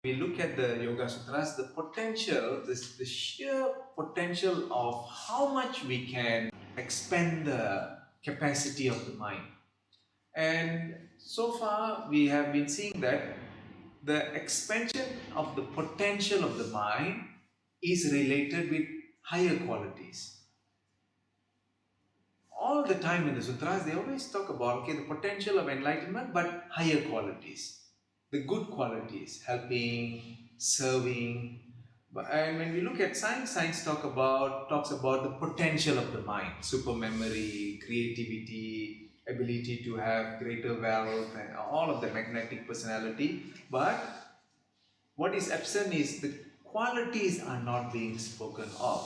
we look at the Yoga Sutras, the potential, the sheer potential of how much we can expand the capacity of the mind. And so far, we have been seeing that the expansion of the potential of the mind is related with higher qualities. All the time in the sutras, they always talk about the potential of enlightenment, but higher qualities, the good qualities, helping, serving. And when we look at science, science talks about the potential of the mind, super memory, creativity, ability to have greater wealth, and all of the magnetic personality. But what is absent is the qualities are not being spoken of.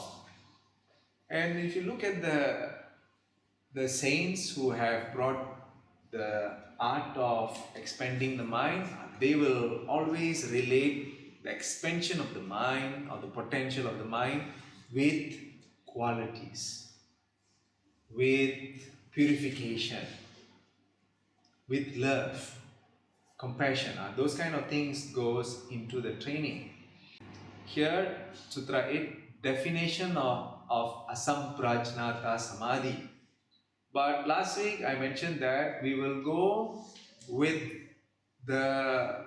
And if you look at the saints who have brought the art of expanding the mind, they will always relate the expansion of the mind or the potential of the mind with qualities, with purification, with love, compassion. Those kind of things goes into the training. Here, Sutra 8, definition of asamprajnata samadhi. But last week I mentioned that we will go with the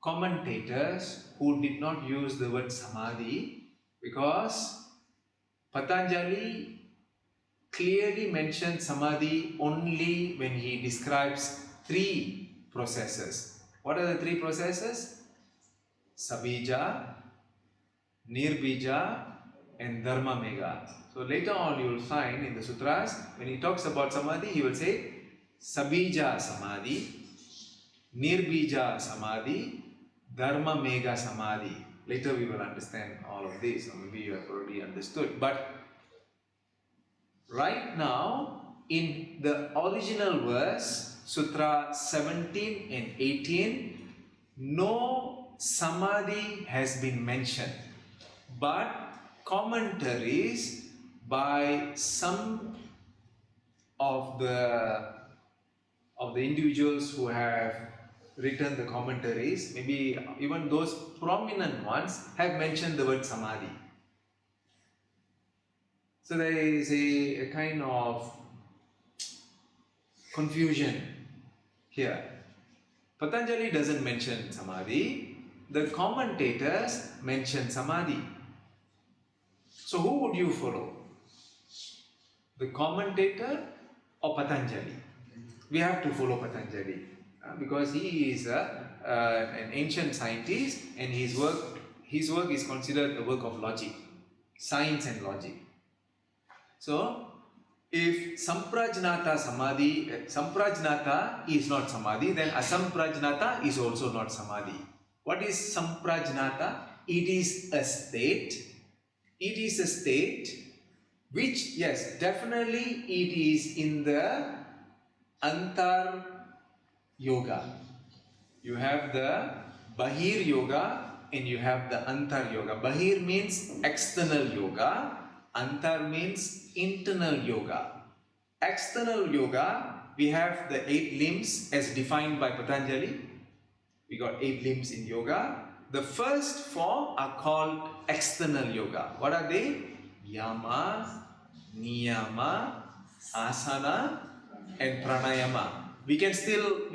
commentators who did not use the word samadhi, because Patanjali clearly mentioned samadhi only when he describes three processes. What are the three processes? Sabija, Nirbija, and Dharma Mega. So later on you will find in the sutras, when he talks about samadhi, he will say Sabija Samadhi, Nirbija Samadhi, Dharma Mega Samadhi. Later we will understand all of this, or maybe you have already understood. But right now, in the original verse, Sutra 17 and 18, no samadhi has been mentioned. But commentaries by some of the individuals who have written the commentaries, maybe even those prominent ones, have mentioned the word samadhi. So there is a kind of confusion here. Patanjali doesn't mention samadhi, the commentators mention samadhi. So who would you follow? The commentator or Patanjali? We have to follow Patanjali because he is an ancient scientist, and his work is considered a work of logic, science and logic. So if samprajnata is not samadhi, then asamprajnata is also not samadhi. What is samprajnata? It is a state. It is a state which, yes, definitely it is in the antar yoga. You have the bahir yoga and you have the antar yoga. Bahir means external yoga. Antar means internal yoga. External yoga, we have the 8 limbs as defined by Patanjali. We got 8 limbs in yoga. The first 4 are called external yoga. What are they? Yama, Niyama, Asana, and Pranayama. We can still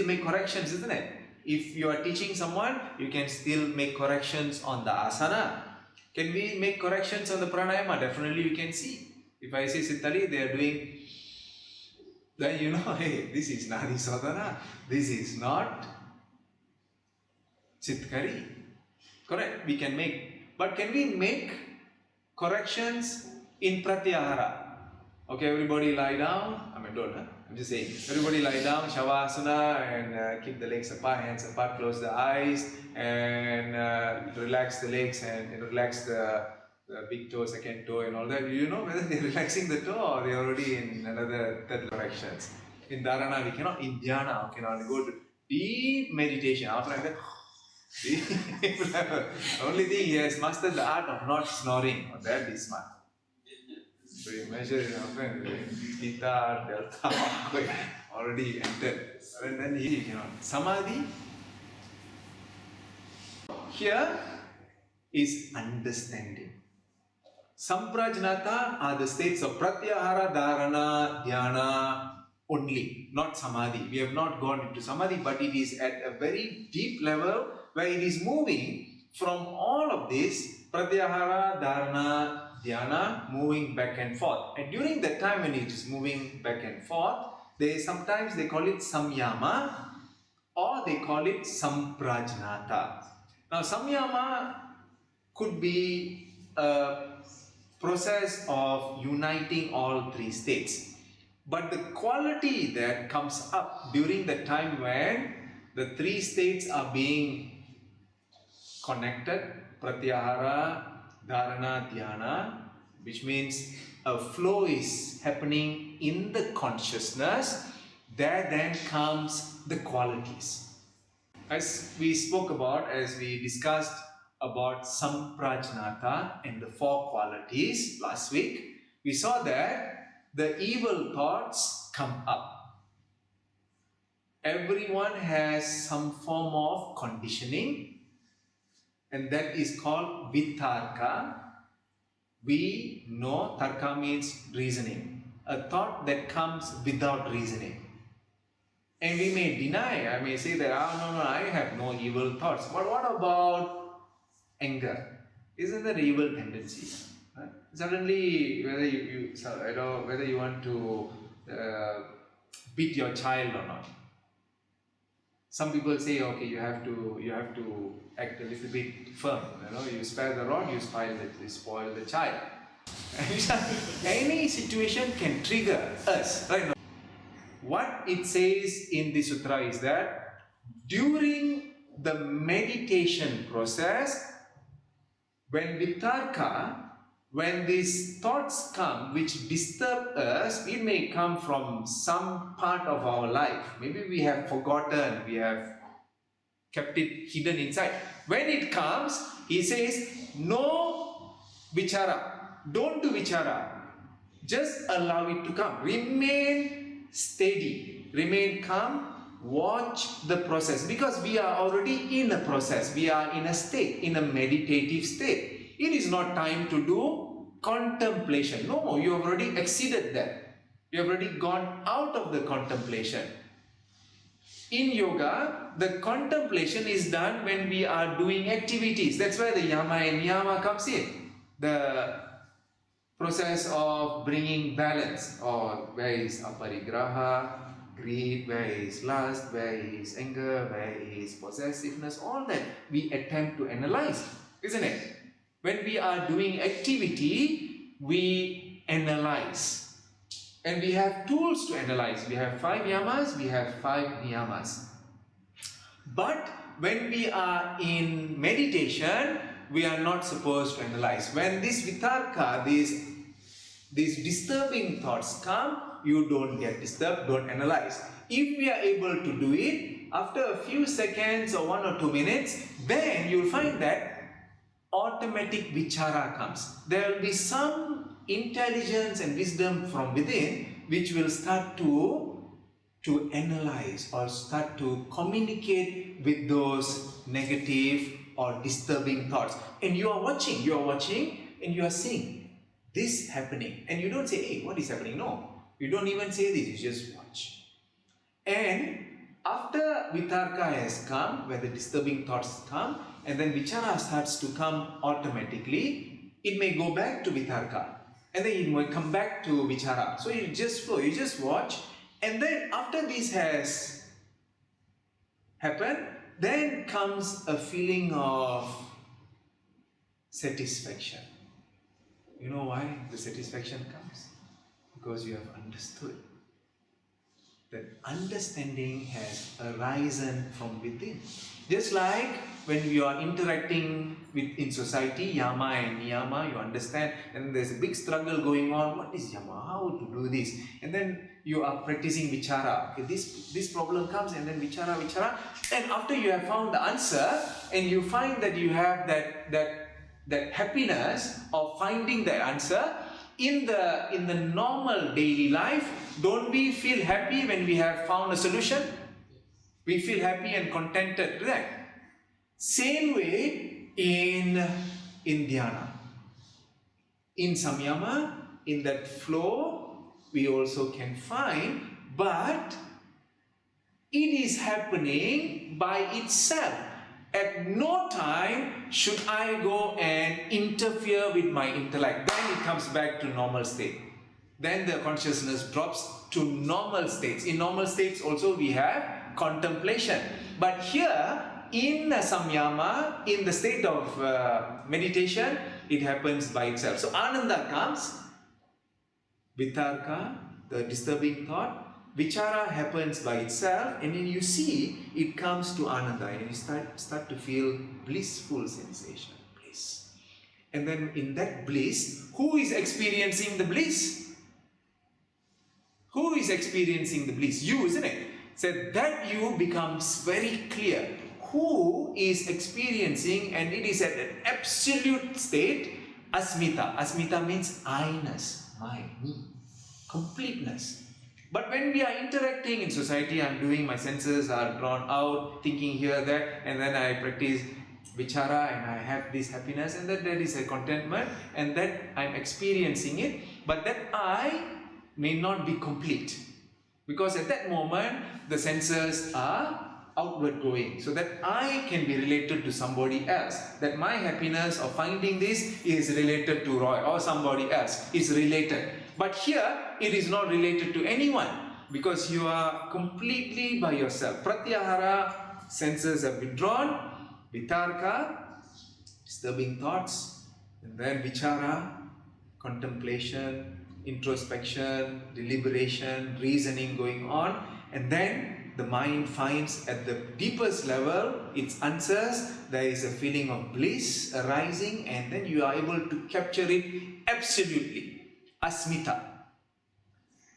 make corrections, isn't it? If you are teaching someone, you can still make corrections on the asana. Can we make corrections on the pranayama? Definitely you can see. If I say Sittali, they are doing, then you know, hey, this is Nadi Sadhana, this is not Chitkari. Correct? We can make. But can we make corrections in Pratyahara? Okay, everybody lie down. I mean, don't. I'm just saying. Everybody lie down, Shavasana, and keep the legs apart, hands apart, close the eyes, and relax the legs and relax the big toe, second toe, and all that. Do you know whether they're relaxing the toe or they're already in another third directions? In Dharana, we cannot. In Dhyana, we cannot go to deep meditation. After that, only thing he has mastered the art of not snoring. Oh, that is smart. So you measure it out, theta, delta, already entered. And then he cannot. Samadhi, here is understanding. Samprajnata are the states of pratyahara, dharana, dhyana only, not samadhi. We have not gone into samadhi, but it is at a very deep level where it is moving from all of this pratyahara, dharana, dhyana, moving back and forth. And during the time when it is moving back and forth, sometimes they call it samyama or they call it samprajnata. Now samyama could be a process of uniting all three states. But the quality that comes up during the time when the three states are being connected, pratyahara, dharana, dhyana, which means a flow is happening in the consciousness, there then comes the qualities. As we spoke about, as we discussed about samprajnata and the four qualities last week, we saw that the evil thoughts come up. Everyone has some form of conditioning, and that is called vitarka. We know tarka means reasoning, a thought that comes without reasoning. And we may deny, I may say that, no, I have no evil thoughts. But what about anger? Isn't that an evil tendency? Right? Suddenly, whether you want to beat your child or not. Some people say, okay, you have to act a little bit firm. You spare the rod, you spoil the child. Any situation can trigger us, right? What it says in the sutra is that during the meditation process, when these thoughts come which disturb us, it may come from some part of our life. Maybe we have forgotten, we have kept it hidden inside. When it comes, he says, no vichara, don't do vichara. Just allow it to come. Remain steady, remain calm, watch the process, because we are already in a process, we are in a state, in a meditative state. It is not time to do contemplation. No, you have already exceeded that. You have already gone out of the contemplation. In yoga, the contemplation is done when we are doing activities. That's where the yama and niyama comes in. The process of bringing balance, or where is aparigraha, greed, where is lust, where is anger, where is possessiveness, all that we attempt to analyze, isn't it? When we are doing activity, we analyze. And we have tools to analyze. We have 5 yamas, we have 5 niyamas. But when we are in meditation, we are not supposed to analyze. When this vitarka, these disturbing thoughts come, you don't get disturbed, don't analyze. If we are able to do it, after a few seconds or 1 or 2 minutes, then you'll find that automatic vichara comes. There will be some intelligence and wisdom from within which will start to analyze or start to communicate with those negative or disturbing thoughts. And you are watching and you are seeing this happening. And you don't say, hey, what is happening? No. You don't even say this, you just watch. And after vitarka has come, where the disturbing thoughts come, and then vichara starts to come automatically, it may go back to vitarka. And then it might come back to vichara. So you just flow, you just watch. And then after this has happened, then comes a feeling of satisfaction. You know why the satisfaction comes? Because you have understood. That understanding has arisen from within. Just like when you are interacting in society, yama and niyama, you understand, and there's a big struggle going on. What is yama? How to do this? And then you are practicing vichara. Okay, this problem comes, and then vichara. And after you have found the answer, and you find that you have that happiness of finding the answer, in the normal daily life, don't we feel happy when we have found a solution? We feel happy and contented, right? Same way in dhyana. In samyama, in that flow, we also can find, but it is happening by itself. At no time should I go and interfere with my intellect. Then it comes back to normal state. Then the consciousness drops to normal states. In normal states also we have contemplation. But here, in samyama, in the state of meditation, it happens by itself. So ananda comes, vitarka, the disturbing thought, vichara happens by itself, and then you see it comes to ananda, and you start to feel blissful sensation, bliss. And then in that bliss, who is experiencing the bliss? Who is experiencing the bliss? You, isn't it? So that you becomes very clear. Who is experiencing, and it is at an absolute state, asmita. Asmita means I-ness, my, me, completeness. But when we are interacting in society, I'm doing, my senses are drawn out, thinking here, there, and then I practice vichara and I have this happiness, and that there is a contentment, and that I'm experiencing it, but that I may not be complete. Because at that moment, the senses are outward going. So that I can be related to somebody else. That my happiness of finding this is related to Roy or somebody else. Is related. But here, it is not related to anyone. Because you are completely by yourself. Pratyahara, senses have withdrawn. Vitarka, disturbing thoughts. And then vichara, contemplation, introspection, deliberation, reasoning going on, and then the mind finds at the deepest level its answers. There is a feeling of bliss arising, and then you are able to capture it absolutely, asmita.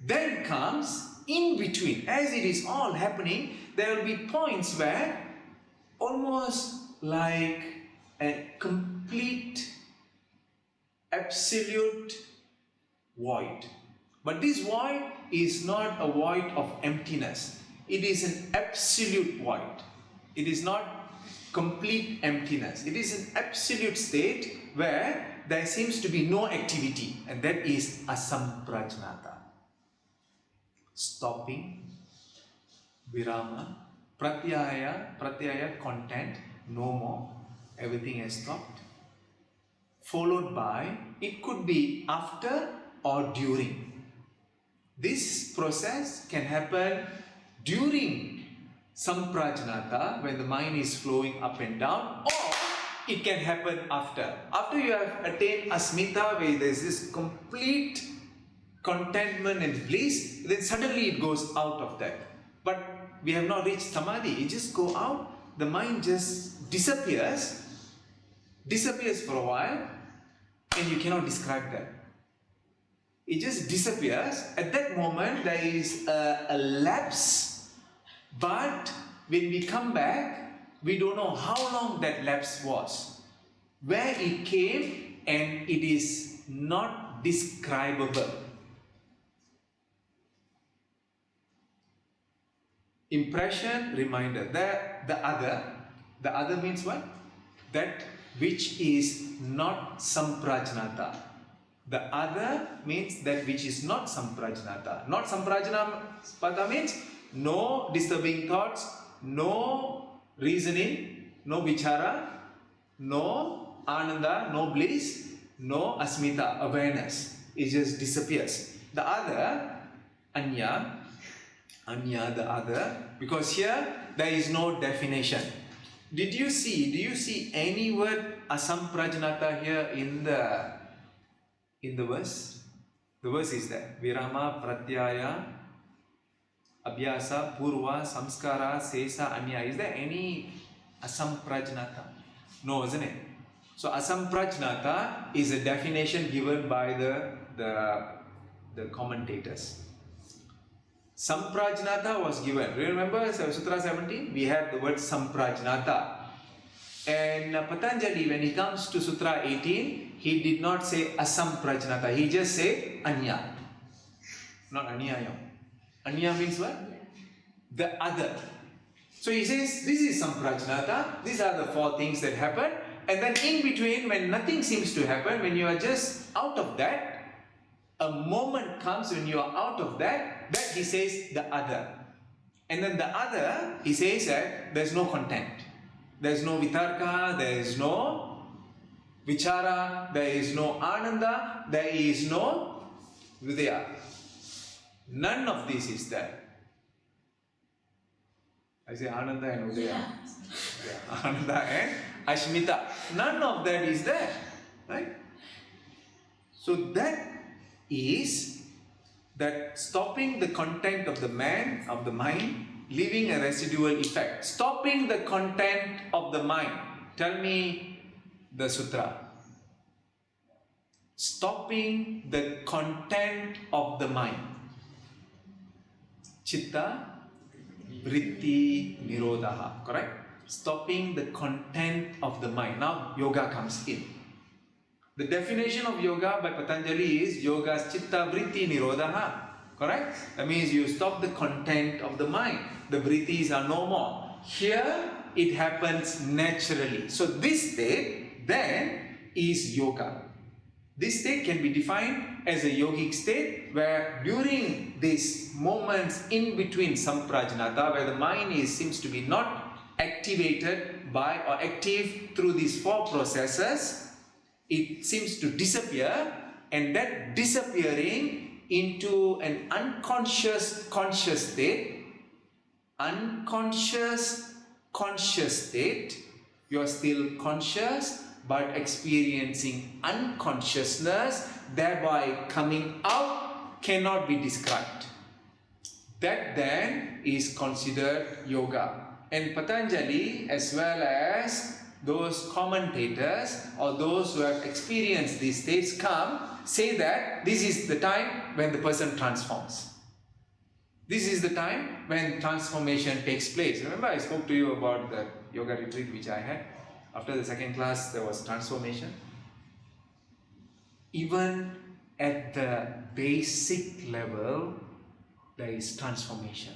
Then comes in between, as it is all happening, there will be points where almost like a complete, absolute void. But this void is not a void of emptiness. It is an absolute void. It is not complete emptiness. It is an absolute state where there seems to be no activity, and that is asamprajnata. Stopping, virama, pratyaya, content, no more, everything has stopped. Followed by, it could be after or during. This process can happen during samprajnata, when the mind is flowing up and down, or it can happen after. After you have attained asmita, where there is this complete contentment and bliss, then suddenly it goes out of that. But we have not reached samadhi. It just go out, the mind just disappears for a while, and you cannot describe that. It just disappears. At that moment, there is a lapse, but when we come back, we don't know how long that lapse was, where it came, and it is not describable. Impression, reminder. The other means what? That which is not samprajnata. The other means that which is not samprajnata. Not samprajnata means no disturbing thoughts, no reasoning, no vichara, no ananda, no bliss, no asmita, awareness. It just disappears. The other, anya, the other, because here there is no definition. Do you see any word asamprajnata here in the verse? The verse is there. Virama, pratyaya, abhyasa, purva, samskara, sesa, anya. Is there any asamprajnata? No, isn't it? So asamprajnata is a definition given by the commentators. Samprajnata was given. Remember Sutra 17? We have the word samprajnata. And Patanjali, when he comes to Sutra 18, he did not say asamprajnata. He just said anya. Not anyayam. Anya means what? The other. So he says, this is asamprajnata, these are the 4 things that happen, and then in between, when nothing seems to happen, when you are just out of that, a moment comes when you are out of that, that he says the other. And then the other, he says that there's no content. There's no vitarka, there is no vichara, there is no ananda, there is no vidya. None of this is there. I say ananda and udaya. Yeah, ananda and ashmita. None of that is there. Right? So that is that stopping the content of the mind, leaving a residual effect. Stopping the content of the mind. Tell me the sutra. Stopping the content of the mind. Chitta, vritti, nirodha. Correct? Stopping the content of the mind. Now yoga comes in. The definition of yoga by Patanjali is yoga's chitta vritti nirodha. Correct? That means you stop the content of the mind. The vrittis are no more. Here it happens naturally. So this state then is yoga. This state can be defined as a yogic state where during these moments in between samprajnata, where the mind seems to be not activated by or active through these 4 processes, it seems to disappear, and that disappearing into an unconscious conscious state, unconscious conscious state, you are still conscious but experiencing unconsciousness, thereby coming out, cannot be described. That then is considered yoga. And Patanjali, as well as those commentators or those who have experienced these states say that this is the time when the person transforms. This is the time when transformation takes place. Remember I spoke to you about the yoga retreat which I had. After the 2nd class there was transformation. Even at the basic level there is transformation.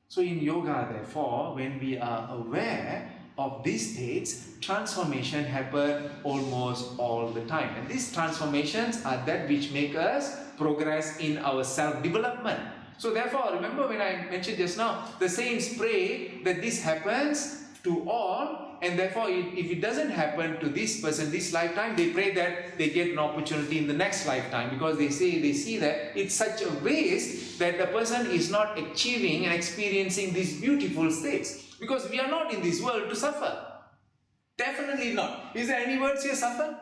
So in yoga therefore, when we are aware of these states, transformation happen almost all the time. And these transformations are that which make us progress in our self-development. So therefore, remember when I mentioned just now, the saints pray that this happens to all, and therefore if it doesn't happen to this person this lifetime, they pray that they get an opportunity in the next lifetime, because they see that it's such a waste that the person is not achieving and experiencing these beautiful states. Because we are not in this world to suffer. Definitely not. Is there any words here, suffer?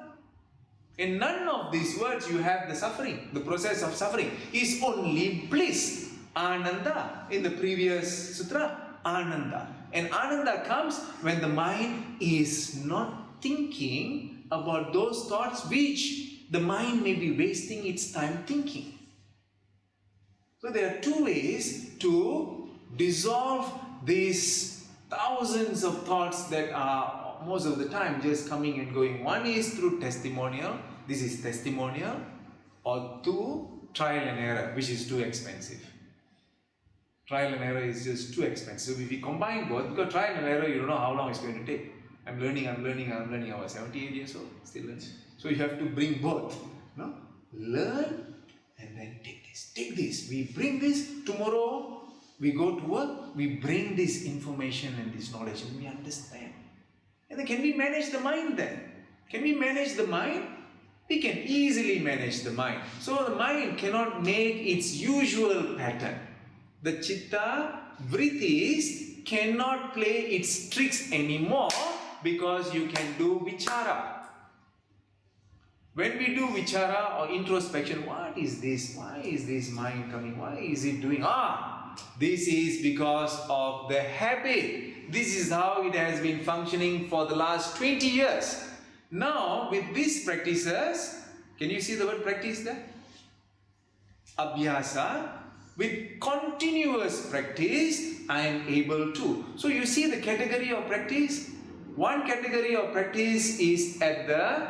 In none of these words you have the suffering. The process of suffering is only bliss. Ananda. In the previous sutra, Ananda. And Ananda comes when the mind is not thinking about those thoughts which the mind may be wasting its time thinking. So there are 2 ways to dissolve these thousands of thoughts that are most of the time just coming and going. One is through testimonial. This is testimonial. Or 2, trial and error, which is too expensive. Trial and error is just too expensive. If we combine both, because trial and error, you don't know how long it's going to take. I'm learning. I was 78 years old, still learning. So you have to bring both. No? Learn and then take this. Take this. We bring this. Tomorrow we go to work, we bring this information and this knowledge and we understand. And then can we manage the mind then? Can we manage the mind? We can easily manage the mind. So the mind cannot make its usual pattern. The chitta, vrittis cannot play its tricks anymore, because you can do vichara. When we do vichara or introspection, what is this? Why is this mind coming? Why is it doing? This is because of the habit. This is how it has been functioning for the last 20 years. Now, with these practices, can you see the word practice there? Abhyasa. With continuous practice, I am able to. So you see the category of practice. One category of practice is at the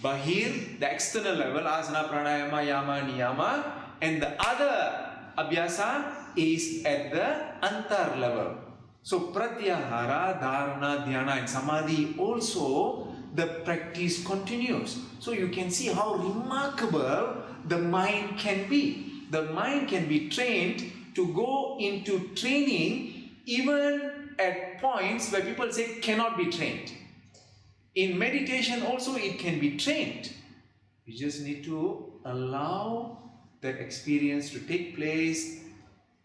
Bahir, the external level, asana, pranayama, yama, niyama, and the other Abhyasa is at the antar level. So pratyahara, dharana, dhyana and samadhi also the practice continues. So you can see how remarkable the mind can be. The mind can be trained to go into training even at points where people say cannot be trained. In meditation also it can be trained. You just need to allow that experience to take place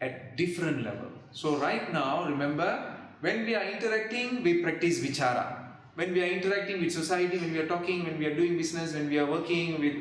at different level. So right now, remember, when we are interacting, we practice vichara. When we are interacting with society, when we are talking, when we are doing business, when we are working with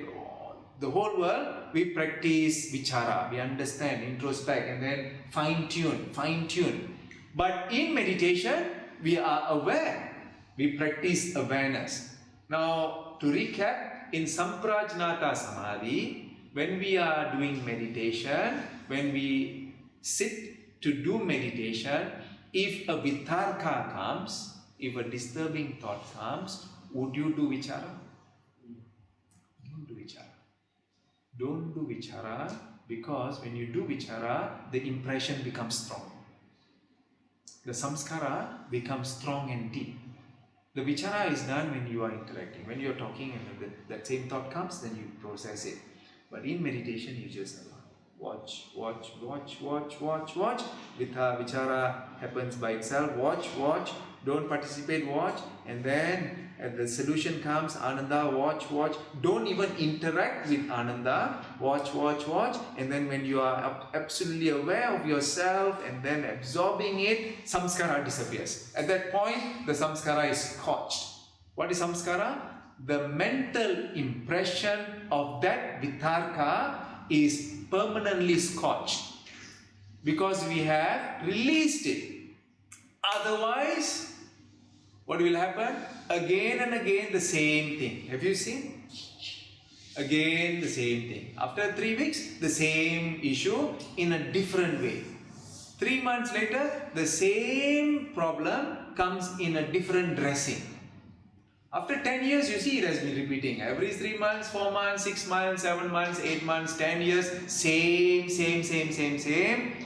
the whole world, we practice vichara. We understand, introspect, and then fine tune. But in meditation, we are aware. We practice awareness. Now, to recap, in asamprajnata samadhi, when we are doing meditation, when we sit to do meditation, if a vitarka comes, if a disturbing thought comes, would you do vichara? Don't do vichara. Don't do vichara, because when you do vichara, the impression becomes strong. The samskara becomes strong and deep. The vichara is done when you are interacting, when you are talking and that same thought comes, then you process it. But in meditation, you just watch. Vichara happens by itself. Watch. Don't participate, watch. And then as the solution comes, Ananda, watch. Don't even interact with Ananda. Watch. And then when you are absolutely aware of yourself and then absorbing it, samskara disappears. At that point, the samskara is scotched. What is samskara? The mental impression of that vitarka is permanently scotched because we have released it. Otherwise, what will happen? Again and again the same thing. Have you seen? Again the same thing. After 3 weeks, the same issue in a different way. 3 months later, the same problem comes in a different dressing. After 10 years, you see it has been repeating. Every 3 months, 4 months, 6 months, 7 months, 8 months, 10 years, same,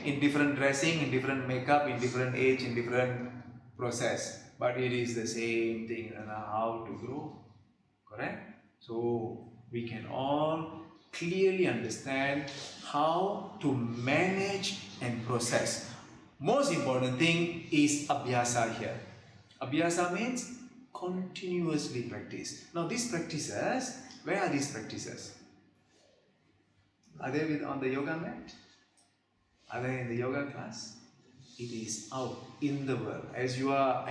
in different dressing, in different makeup, in different age, in different process. But it is the same thing, and how to grow. Correct? So, we can all clearly understand how to manage and process. Most important thing is abhyasa here. Abhyasa means continuously practice. Now these practices, where are these practices? Are they on the yoga mat? Are they in the yoga class? It is out in the world. As you are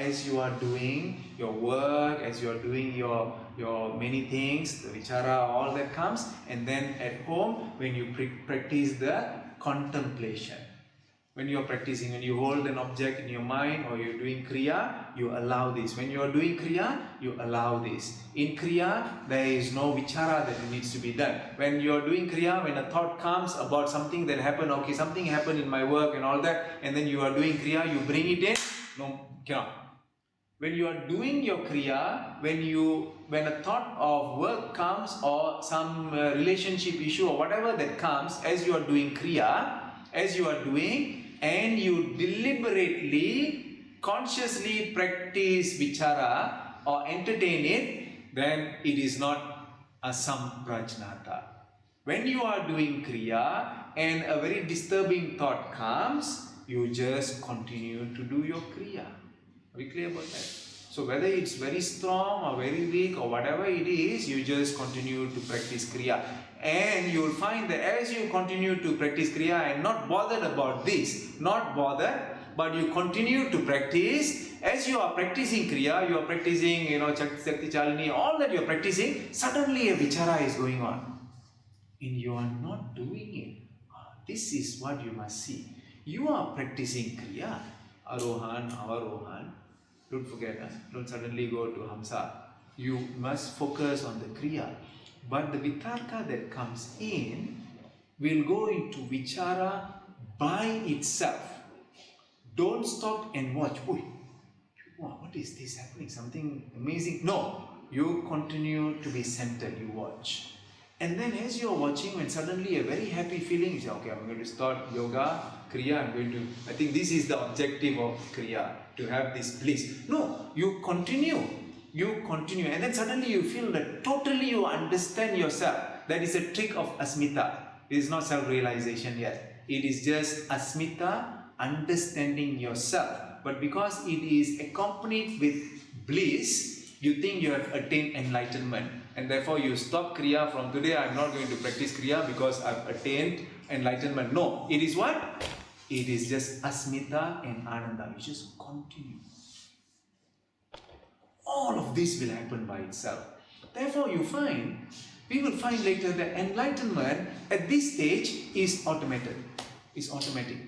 doing your work, as you are doing your many things, the vichara, all that comes, and then at home when you practice the contemplation. When you are practicing, when you hold an object in your mind or you're doing kriya, you allow this. When you are doing kriya, you allow this. In kriya, there is no vichara that needs to be done. When you are doing kriya, when a thought comes about something that happened, okay, something happened in my work and all that, and then you are doing kriya, you bring it in, no, cannot. When you are doing your kriya, when a thought of work comes or some relationship issue or whatever that comes, as you are doing kriya, as you are doing, and you deliberately, consciously practice vichara or entertain it, then it is not asamprajnata. When you are doing kriya and a very disturbing thought comes, you just continue to do your kriya. Are we clear about that? So whether it's very strong or very weak or whatever it is, you just continue to practice kriya. And you will find that as you continue to practice kriya and not bothered about this, but you continue to practice, as you are practicing kriya, you are practicing, Shakti Chalini, all that you are practicing, suddenly a vichara is going on. And you are not doing it. This is what you must see. You are practicing kriya, arohan, avarohan. Don't forget, don't suddenly go to hamsa. You must focus on the kriya. But the vitarka that comes in will go into vichara by itself. Don't stop and watch. Wow, what is this happening? Something amazing? No, you continue to be centered, you watch. And then as you're watching, when suddenly a very happy feeling, you say, okay, I'm going to start yoga, Kriya, I think this is the objective of Kriya, to have this bliss. No, you continue, and then suddenly you feel that totally you understand yourself. That is a trick of asmita. It is not self-realization yet. It is just asmita, understanding yourself. But because it is accompanied with bliss, you think you have attained enlightenment. And therefore you stop Kriya. From today I am not going to practice Kriya because I have attained enlightenment. No, it is what? It is just asmita and ananda. You just continue. All of this will happen by itself. Therefore we will find later that enlightenment at this stage is automated. It's automatic.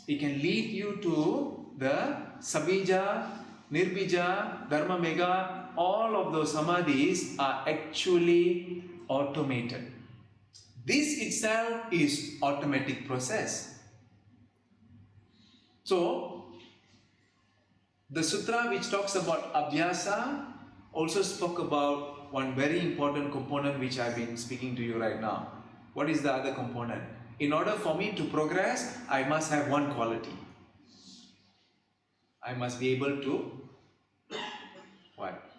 It can lead you to the Sabija, Nirbija, Dharma Mega. All of those samadhis are actually automated. This itself is automatic process. So, the sutra which talks about abhyasa also spoke about one very important component which I've been speaking to you right now. What is the other component? In order for me to progress, I must have one quality. I must be able to what?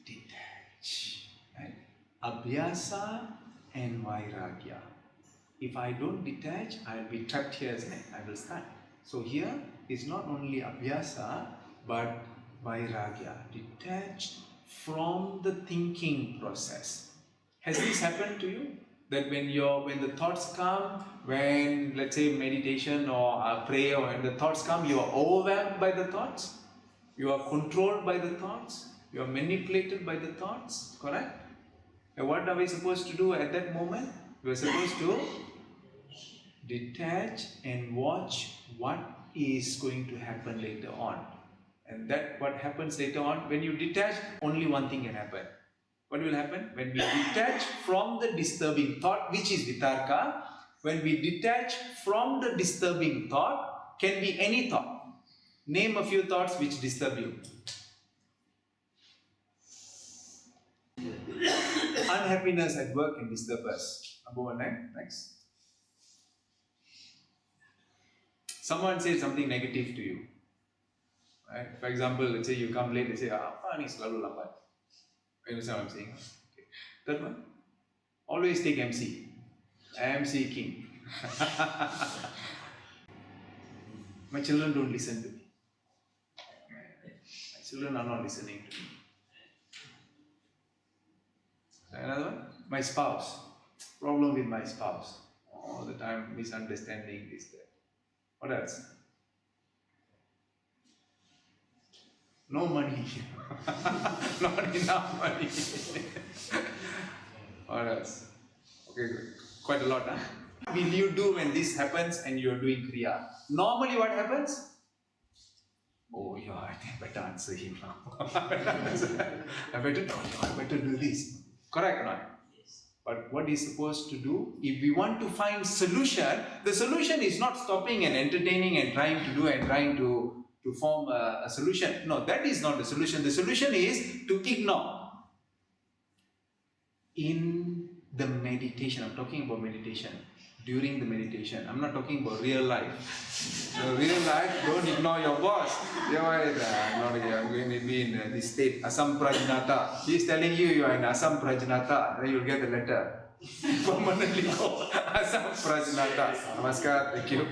Detach. Right? Abhyasa and vairagya. If I don't detach, I will be trapped here, isn't it? I will start. So here is not only abhyasa but vairagya, detached from the thinking process. Has this happened to you? That when the thoughts come, when let's say meditation or prayer, when the thoughts come, you are overwhelmed by the thoughts, you are controlled by the thoughts, you are manipulated by the thoughts, correct? And what are we supposed to do at that moment? We are supposed to detach and watch what is going to happen later on. And that what happens later on, when you detach, only one thing can happen. What will happen? When we detach from the disturbing thought, which is vitarka, when we detach from the disturbing thought, can be any thought. Name a few thoughts which disturb you. Unhappiness at work can disturb us. Number one, next. Someone says something negative to you. Right? For example, let's say you come late, they say, "Apa ni selalu lambat." You understand what I'm saying? Okay. Third one, always take MC. MC king. My children don't listen to me. My children are not listening to me. Another one, my spouse. Problem with my spouse. All the time misunderstanding this, that. What else? No money. Not enough money. What else? Okay, good. Quite a lot, huh? What will you do when this happens and you're doing Kriya? Normally what happens? Oh yeah, I think I better answer him now. I better do this. Correct or not? Yes. But what is supposed to do? If we want to find solution, the solution is not stopping and entertaining and trying to do and trying to form a solution. No, that is not the solution. The solution is to ignore. In the meditation, I'm talking about meditation. During the meditation, I'm not talking about real life. Real life, don't ignore your boss. I'm going to be in this state, asamprajnata. He's telling you are in asamprajnata, then you'll get the letter. Permanently go, asamprajnata. Namaskar, thank you.